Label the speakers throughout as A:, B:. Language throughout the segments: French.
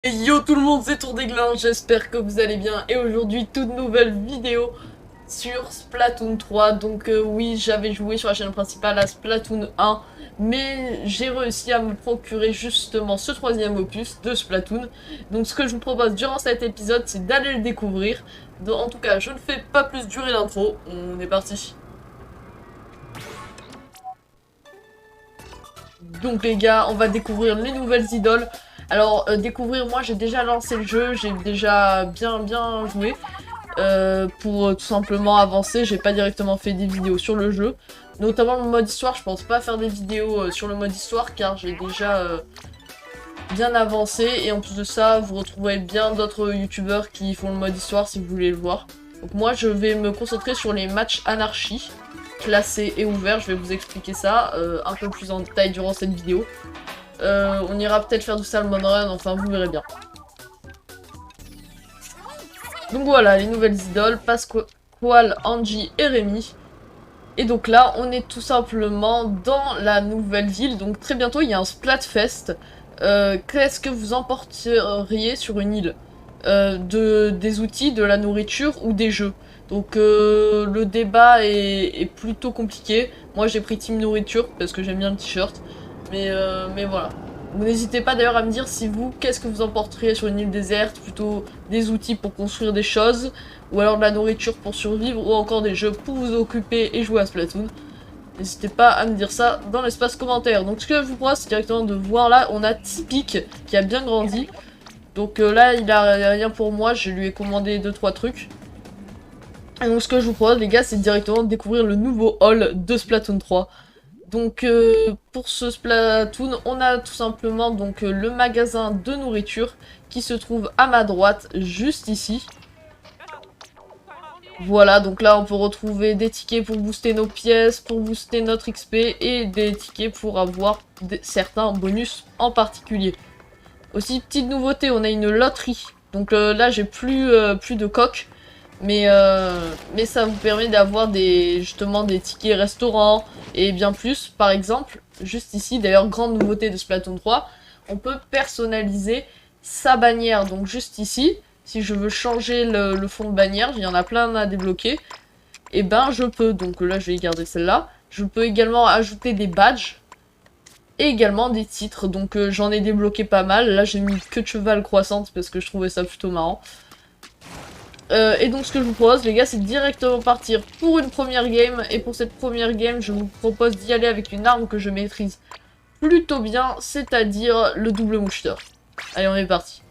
A: Yo tout le monde, c'est Tourdaiglin, j'espère que vous allez bien et aujourd'hui toute nouvelle vidéo sur Splatoon 3. Donc oui, j'avais joué sur la chaîne principale à Splatoon 1, mais j'ai réussi à me procurer justement ce troisième opus de Splatoon. Donc ce que je vous propose durant cet épisode, c'est d'aller le découvrir. En tout cas, je ne fais pas plus durer l'intro, on est parti. Donc les gars, on va découvrir les nouvelles idoles. Alors découvrir, moi j'ai déjà lancé le jeu, j'ai déjà bien joué. Pour tout simplement avancer, j'ai pas directement fait des vidéos sur le jeu. Notamment le mode histoire, je pense pas faire des vidéos sur le mode histoire car j'ai déjà bien avancé. Et en plus de ça, vous retrouverez bien d'autres youtubeurs qui font le mode histoire si vous voulez le voir. Donc moi je vais me concentrer sur les matchs anarchie, classés et ouverts, je vais vous expliquer ça un peu plus en détail durant cette vidéo. On ira peut-être faire du Salmon Run, enfin vous verrez bien. Donc voilà, les nouvelles idoles, Pasquale, Angie et Rémi. Et donc là, on est tout simplement dans la nouvelle ville. Donc très bientôt, il y a un Splatfest. Qu'est-ce que vous emporteriez sur une île des outils, de la nourriture ou des jeux? Donc le débat est plutôt compliqué. Moi j'ai pris team nourriture parce que j'aime bien le t-shirt. Mais voilà. Vous n'hésitez pas d'ailleurs à me dire si vous, qu'est-ce que vous emporteriez sur une île déserte? Plutôt des outils pour construire des choses, ou alors de la nourriture pour survivre, ou encore des jeux pour vous occuper et jouer à Splatoon. N'hésitez pas à me dire ça dans l'espace commentaire. Donc ce que je vous propose, c'est directement de voir là, on a Typique qui a bien grandi. Donc là, il a rien pour moi, je lui ai commandé 2-3 trucs. Et donc ce que je vous propose les gars, c'est directement de découvrir le nouveau hall de Splatoon 3. Donc pour ce Splatoon, on a tout simplement donc le magasin de nourriture qui se trouve à ma droite, juste ici. Voilà, donc là on peut retrouver des tickets pour booster nos pièces, pour booster notre XP et des tickets pour avoir certains bonus en particulier. Aussi, petite nouveauté, on a une loterie. Donc là j'ai plus de coques. Mais ça vous permet d'avoir justement des tickets restaurants et bien plus. Par exemple, juste ici, d'ailleurs, grande nouveauté de Splatoon 3, on peut personnaliser sa bannière. Donc juste ici, si je veux changer le fond de bannière, il y en a plein à débloquer, et ben je peux. Donc là, je vais garder celle-là. Je peux également ajouter des badges et également des titres. Donc j'en ai débloqué pas mal. Là, j'ai mis queue de cheval croissante parce que je trouvais ça plutôt marrant. Et donc ce que je vous propose les gars, c'est directement partir pour une première game. Et pour cette première game, je vous propose d'y aller avec une arme que je maîtrise plutôt bien, c'est-à-dire le double moucheteur. Allez, on est parti.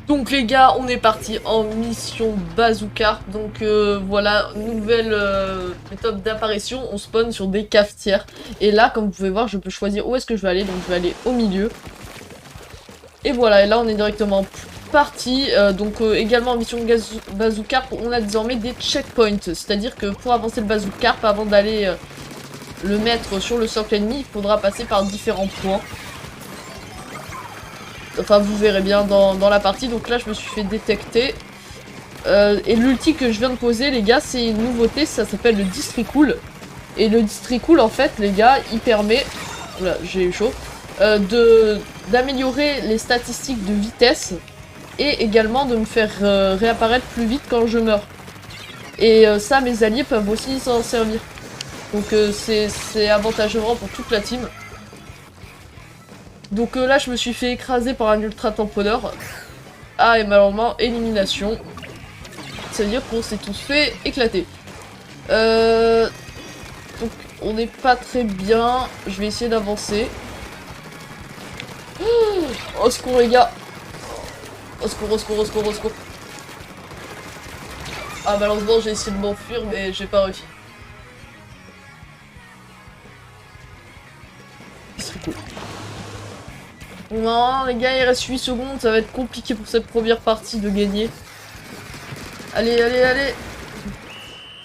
A: Donc les gars, on est parti en mission bazooka. Donc voilà, nouvelle méthode d'apparition. On spawn sur des cafetières. Et là, comme vous pouvez voir, je peux choisir où est-ce que je vais aller. Donc je vais aller au milieu. Et voilà, et là on est directement parti. Donc également en mission bazooka, on a désormais des checkpoints. C'est-à-dire que pour avancer le bazooka, avant d'aller le mettre sur le socle ennemi, il faudra passer par différents points. Enfin, vous verrez bien dans la partie. Donc là, je me suis fait détecter. Et l'ulti que je viens de poser, les gars, c'est une nouveauté. Ça s'appelle le District Cool. Et le District Cool, en fait, les gars, il permet... Oula, j'ai eu chaud. D'améliorer les statistiques de vitesse. Et également de me faire réapparaître plus vite quand je meurs. Et ça, mes alliés peuvent aussi s'en servir. Donc c'est avantageux vraiment pour toute la team. Donc là, je me suis fait écraser par un ultra tamponneur. Ah, et malheureusement, élimination. C'est-à-dire qu'on s'est tous fait éclater. Donc, on n'est pas très bien. Je vais essayer d'avancer. Oh, au secours, les gars. Au secours, au secours, au secours, au secours. Ah, malheureusement, j'ai essayé de m'enfuir, mais j'ai pas réussi. C'est cool. Non, les gars, il reste 8 secondes, ça va être compliqué pour cette première partie de gagner. Allez, allez, allez.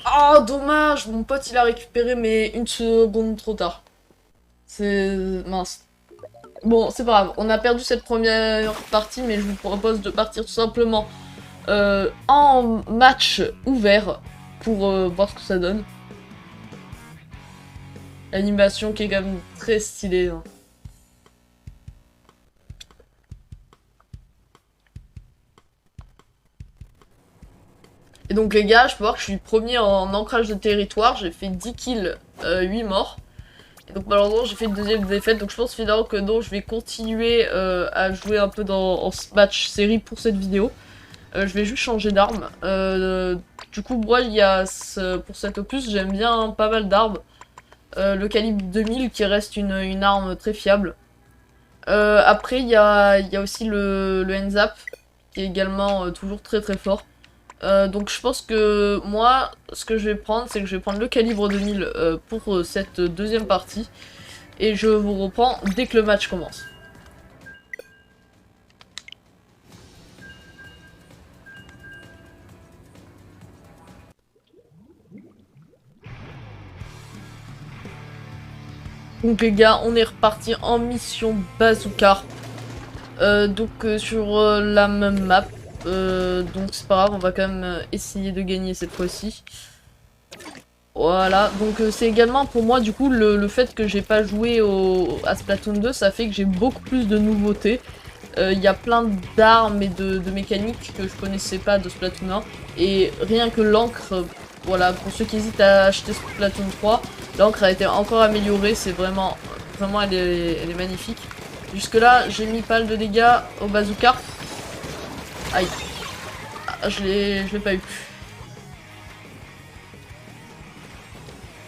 A: Oh, dommage, mon pote, il a récupéré, mais une seconde trop tard. C'est... mince. Bon, c'est pas grave, on a perdu cette première partie, mais je vous propose de partir tout simplement en match ouvert. pour voir ce que ça donne. L'animation qui est quand même très stylée. Hein. Et donc les gars, je peux voir que je suis premier en ancrage de territoire, j'ai fait 10 kills, 8 morts. Et donc malheureusement j'ai fait une deuxième défaite, donc je pense finalement que non, je vais continuer à jouer un peu en match série pour cette vidéo. Je vais juste changer d'arme. Du coup moi il y a pour cet opus j'aime bien pas mal d'armes. Le calibre 2000 qui reste une arme très fiable. Après il y a aussi le NZAP qui est également toujours très très fort. Donc je pense que moi, ce que je vais prendre, c'est que je vais prendre le calibre 2000 pour cette deuxième partie. Et je vous reprends dès que le match commence. Donc les gars, on est reparti en mission bazooka. Sur la même map. Donc c'est pas grave, on va quand même essayer de gagner cette fois-ci. Voilà, donc c'est également pour moi du coup le fait que j'ai pas joué à Splatoon 2, ça fait que j'ai beaucoup plus de nouveautés. Il y a plein d'armes et de mécaniques que je connaissais pas de Splatoon 1. Et rien que l'encre, voilà, pour ceux qui hésitent à acheter Splatoon 3, l'encre a été encore améliorée, c'est vraiment elle est magnifique. Jusque là, j'ai mis pas mal de dégâts au bazooka. Aïe. Ah, je l'ai pas eu.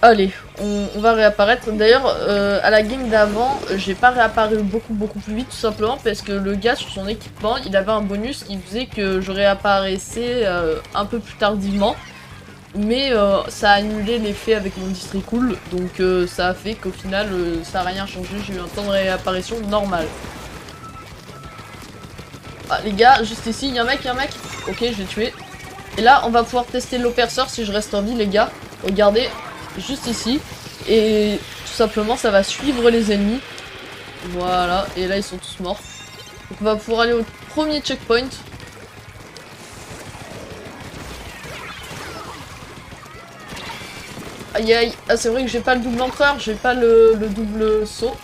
A: Allez, on va réapparaître. D'ailleurs, à la game d'avant, j'ai pas réapparu beaucoup plus vite, tout simplement parce que le gars sur son équipement, il avait un bonus qui faisait que je réapparaissais un peu plus tardivement. Mais ça a annulé l'effet avec mon distri cool, donc ça a fait qu'au final, ça a rien changé, j'ai eu un temps de réapparition normal. Ah, les gars, juste ici, il y a un mec. Ok, je l'ai tué. Et là, on va pouvoir tester l'oppresseur si je reste en vie, les gars. Regardez, juste ici. Et tout simplement, ça va suivre les ennemis. Voilà, et là, ils sont tous morts. Donc on va pouvoir aller au premier checkpoint. Aïe aïe, ah c'est vrai que j'ai pas le double encreur, j'ai pas le double saut.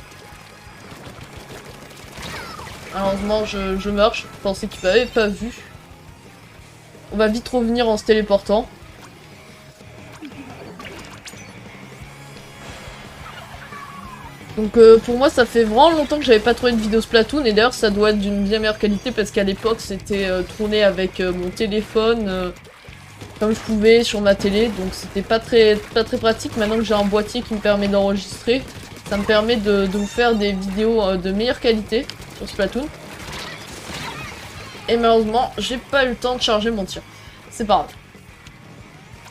A: Malheureusement je meurs, je pensais qu'il m'avait pas vu. On va vite revenir en se téléportant. Donc pour moi ça fait vraiment longtemps que j'avais pas trouvé de vidéo Splatoon et d'ailleurs ça doit être d'une bien meilleure qualité parce qu'à l'époque c'était tourné avec mon téléphone comme je pouvais sur ma télé, donc c'était pas très pratique. Maintenant que j'ai un boîtier qui me permet d'enregistrer, ça me permet de vous faire des vidéos de meilleure qualité sur Splatoon. Et malheureusement, j'ai pas eu le temps de charger mon tir. C'est pas grave.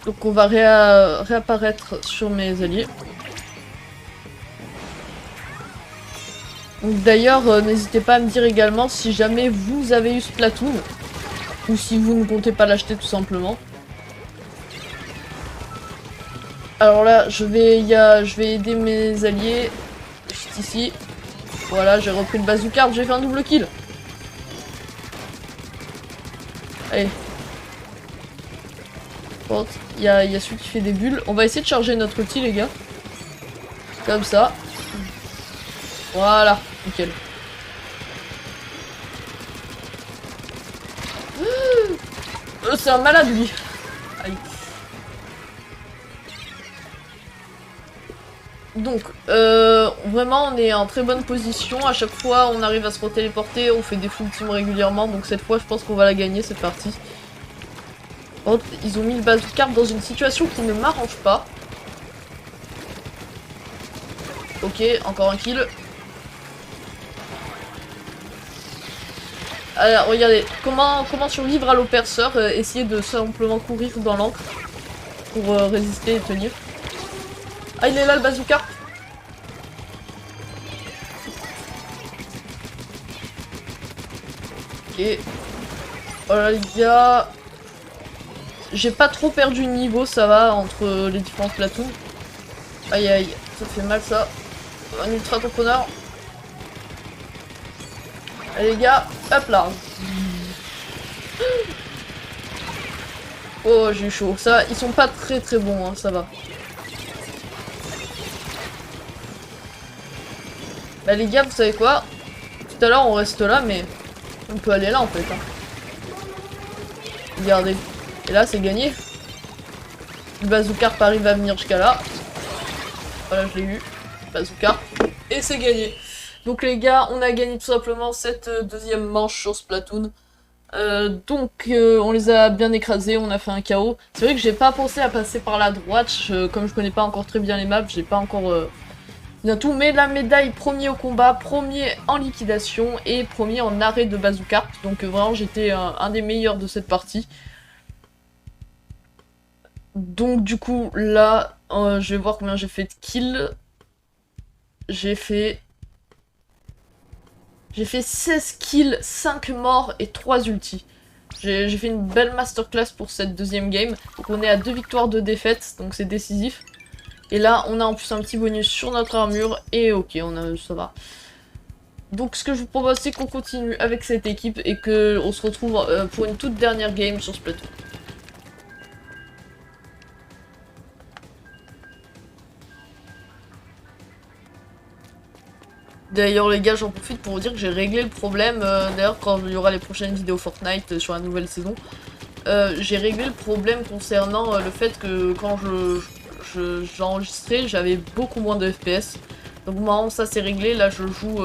A: Donc on va réapparaître sur mes alliés. Donc d'ailleurs, n'hésitez pas à me dire également si jamais vous avez eu Splatoon, ou si vous ne comptez pas l'acheter tout simplement. Alors là, je vais aider mes alliés. Juste ici. Voilà, j'ai repris le bazooka, j'ai fait un double kill. Allez. Bon, il y a celui qui fait des bulles. On va essayer de charger notre outil, les gars. Comme ça. Voilà, nickel. C'est un malade, lui. Aïe. Donc, vraiment on est en très bonne position, à chaque fois on arrive à se retéléporter, on fait des full team régulièrement, donc cette fois je pense qu'on va la gagner cette partie. Oh, ils ont mis le bazooka dans une situation qui ne m'arrange pas. Ok, encore un kill. Alors regardez, comment survivre à l'oppresseur, essayer de simplement courir dans l'encre pour résister et tenir. Ah, il est là le bazooka. Ok. Voilà les gars. J'ai pas trop perdu de niveau, ça va, entre les différents platoons. Aïe aïe, ça fait mal ça. Un ultra entrepreneur. Allez les gars, hop là. Oh, j'ai eu chaud. Ça, ils sont pas très très bons, hein, ça va. Bah les gars, vous savez quoi? Tout à l'heure, on reste là, mais on peut aller là en fait. Hein. Regardez. Et là, c'est gagné. Le bazookarp arrive à venir jusqu'à là. Voilà, je l'ai eu. Bazookarp. Et c'est gagné. Donc les gars, on a gagné tout simplement cette deuxième manche sur Splatoon. On les a bien écrasés, on a fait un KO. C'est vrai que j'ai pas pensé à passer par la droite, comme je connais pas encore très bien les maps, j'ai pas encore bien tout. Mais la médaille premier au combat, premier en liquidation et premier en arrêt de bazookarp. Donc vraiment j'étais un des meilleurs de cette partie. Donc du coup là, je vais voir combien j'ai fait de kills. J'ai fait 16 kills, 5 morts et 3 ultis. J'ai fait une belle masterclass pour cette deuxième game. Donc on est à 2 victoires, 2 défaites, donc c'est décisif. Et là, on a en plus un petit bonus sur notre armure, et ok, ça va. Donc ce que je vous propose, c'est qu'on continue avec cette équipe et qu'on se retrouve pour une toute dernière game sur Splatoon. D'ailleurs les gars, j'en profite pour vous dire que j'ai réglé le problème, d'ailleurs quand il y aura les prochaines vidéos Fortnite sur la nouvelle saison, j'ai réglé le problème concernant le fait que quand j'enregistrais, j'avais beaucoup moins de FPS. Donc maintenant ça c'est réglé, là je joue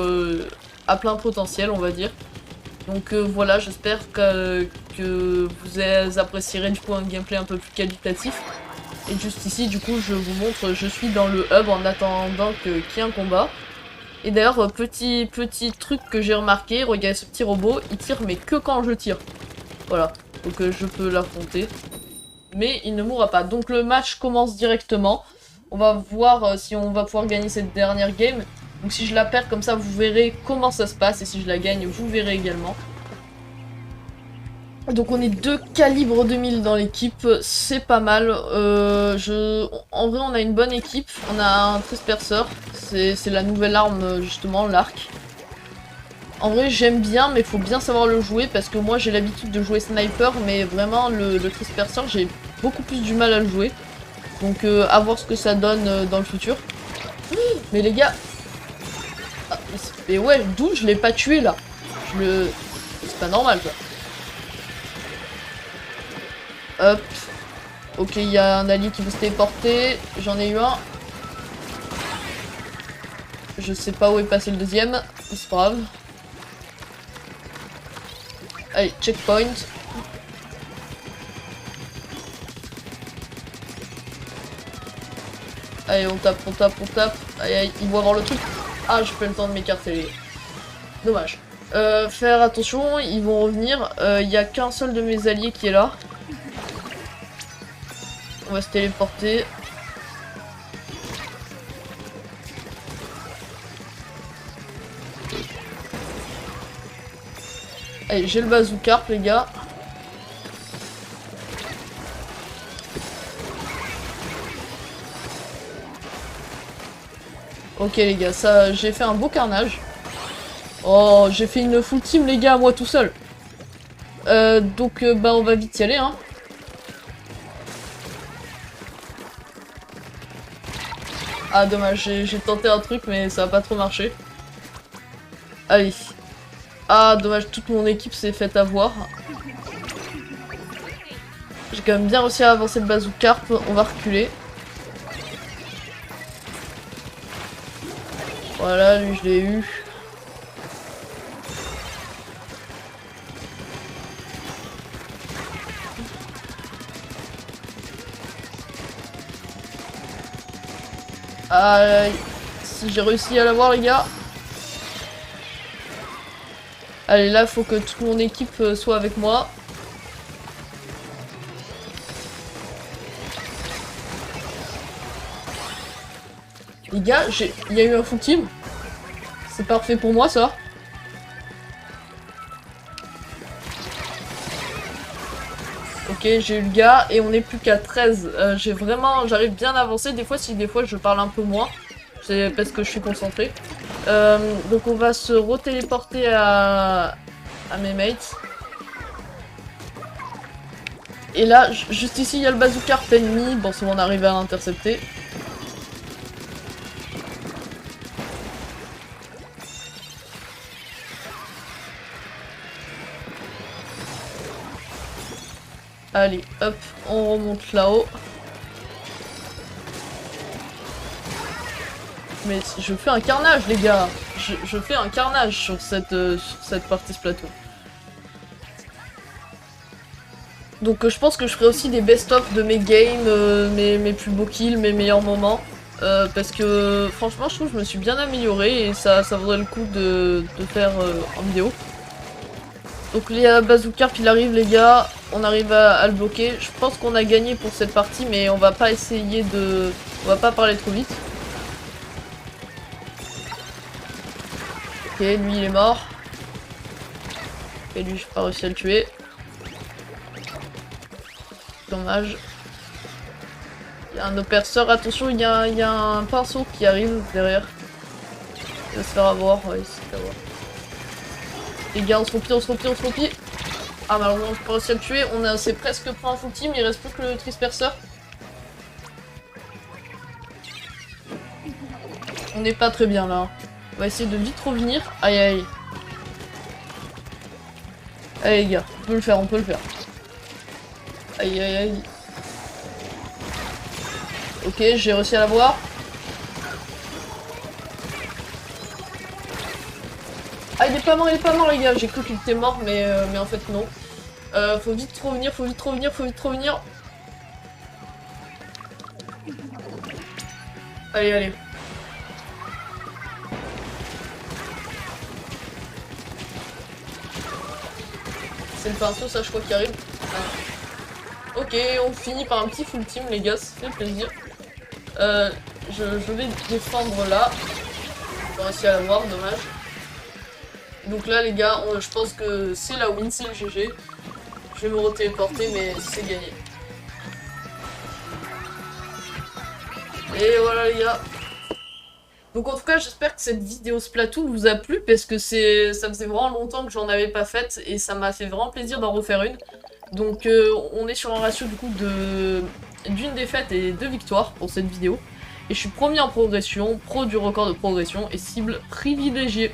A: à plein potentiel on va dire. Donc voilà, j'espère que vous apprécierez du coup un gameplay un peu plus qualitatif. Et juste ici du coup je vous montre, je suis dans le hub en attendant qu'il y ait un combat. Et d'ailleurs, petit truc que j'ai remarqué, regardez ce petit robot, il tire mais que quand je tire. Voilà, donc je peux l'affronter. Mais il ne mourra pas. Donc le match commence directement. On va voir si on va pouvoir gagner cette dernière game. Donc si je la perds comme ça, vous verrez comment ça se passe. Et si je la gagne, vous verrez également. Donc on est 2 calibres 2000 dans l'équipe, c'est pas mal. En vrai on a une bonne équipe, on a un trisperceur, c'est la nouvelle arme justement, l'arc. En vrai j'aime bien mais il faut bien savoir le jouer parce que moi j'ai l'habitude de jouer sniper mais vraiment le trisperceur j'ai beaucoup plus du mal à le jouer. Donc à voir ce que ça donne dans le futur. Mais les gars... Ah, mais ouais, d'où je l'ai pas tué là? C'est pas normal quoi. Hop. Ok, il y a un allié qui veut se téléporter. J'en ai eu un. Je sais pas où est passé le deuxième. C'est pas grave. Allez, checkpoint. Allez, on tape, on tape, on tape. Aïe, aïe, ils vont avoir le truc. Ah, j'ai pas le temps de m'écarter. Dommage. Faire attention, ils vont revenir. Il y a qu'un seul de mes alliés qui est là. On va se téléporter. Allez, j'ai le bazookarp, les gars. Ok, les gars, ça, j'ai fait un beau carnage. Oh, j'ai fait une full team, les gars, moi tout seul. Bah, on va vite y aller, hein. Ah dommage, j'ai tenté un truc mais ça a pas trop marché. Allez. Ah dommage, toute mon équipe s'est faite avoir. J'ai quand même bien réussi à avancer le bazookarp, on va reculer. Voilà, lui je l'ai eu. Aïe, si j'ai réussi à l'avoir les gars. Allez, là faut que toute mon équipe soit avec moi. Les gars, il y a eu un full team. C'est parfait pour moi ça. Ok, j'ai eu le gars et on est plus qu'à 13. J'arrive bien à avancer. Des fois je parle un peu moins. C'est parce que je suis concentrée. Donc on va se retéléporter à mes mates. Et là, juste ici, il y a le bazooka ennemi. Bon, c'est bon, on arrive à l'intercepter. Allez, hop, on remonte là-haut. Mais je fais un carnage, les gars. Je fais un carnage sur cette partie Splatoon. Donc je pense que je ferai aussi des best-of de mes games, mes plus beaux kills, mes meilleurs moments. Parce que franchement je trouve que je me suis bien amélioré et ça vaudrait le coup de faire en vidéo. Donc il y a Bazooka, il arrive les gars, on arrive à le bloquer. Je pense qu'on a gagné pour cette partie mais on va pas essayer de... On va pas parler trop vite. Ok, lui il est mort. Et lui j'ai pas réussi à le tuer. Dommage. Il y a un oppresseur, attention, il y a un pinceau qui arrive derrière. Il va se faire avoir, ouais, il se fait avoir. Les gars, on se replie. Ah, malheureusement, j'ai pas réussi à le tuer. C'est presque pas un full team, il reste plus que le trisperceur. On n'est pas très bien là. On va essayer de vite revenir. Aïe aïe. Allez les gars, on peut le faire. Aïe aïe aïe. Ok, j'ai réussi à l'avoir. Ah, il est pas mort les gars. J'ai cru qu'il était mort, mais en fait non. Faut vite revenir. Allez. C'est le pinceau, ça je crois qu'il arrive. Ah. Ok, on finit par un petit full team les gars, ça fait plaisir. Je vais défendre là. J'ai réussi à l'avoir, dommage. Donc là les gars, je pense que c'est la win, c'est le GG. Je vais me retéléporter mais c'est gagné. Et voilà les gars. Donc en tout cas j'espère que cette vidéo Splatoon vous a plu parce que ça faisait vraiment longtemps que j'en avais pas faite et ça m'a fait vraiment plaisir d'en refaire une. Donc on est sur un ratio du coup d'une défaite et 2 victoires pour cette vidéo. Et je suis premier en progression, pro du record de progression et cible privilégiée.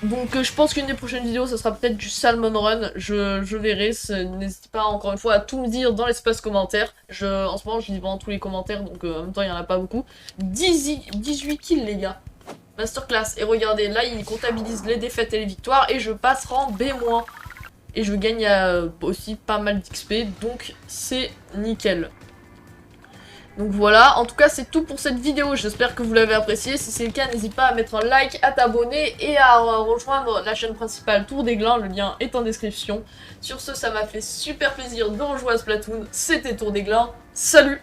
A: Donc je pense qu'une des prochaines vidéos, ça sera peut-être du Salmon Run, je verrai, n'hésitez pas encore une fois à tout me dire dans l'espace commentaire. En ce moment je lis vraiment tous les commentaires, donc en même temps il n'y en a pas beaucoup. 18 kills les gars, masterclass, et regardez, là il comptabilise les défaites et les victoires, et je passe rang B-. Et je gagne aussi pas mal d'XP, donc c'est nickel. Donc voilà, en tout cas c'est tout pour cette vidéo, j'espère que vous l'avez apprécié. Si c'est le cas, n'hésite pas à mettre un like, à t'abonner et à rejoindre la chaîne principale Tour des Glins, le lien est en description. Sur ce, ça m'a fait super plaisir de rejouer à Splatoon, c'était Tour des Glins, salut!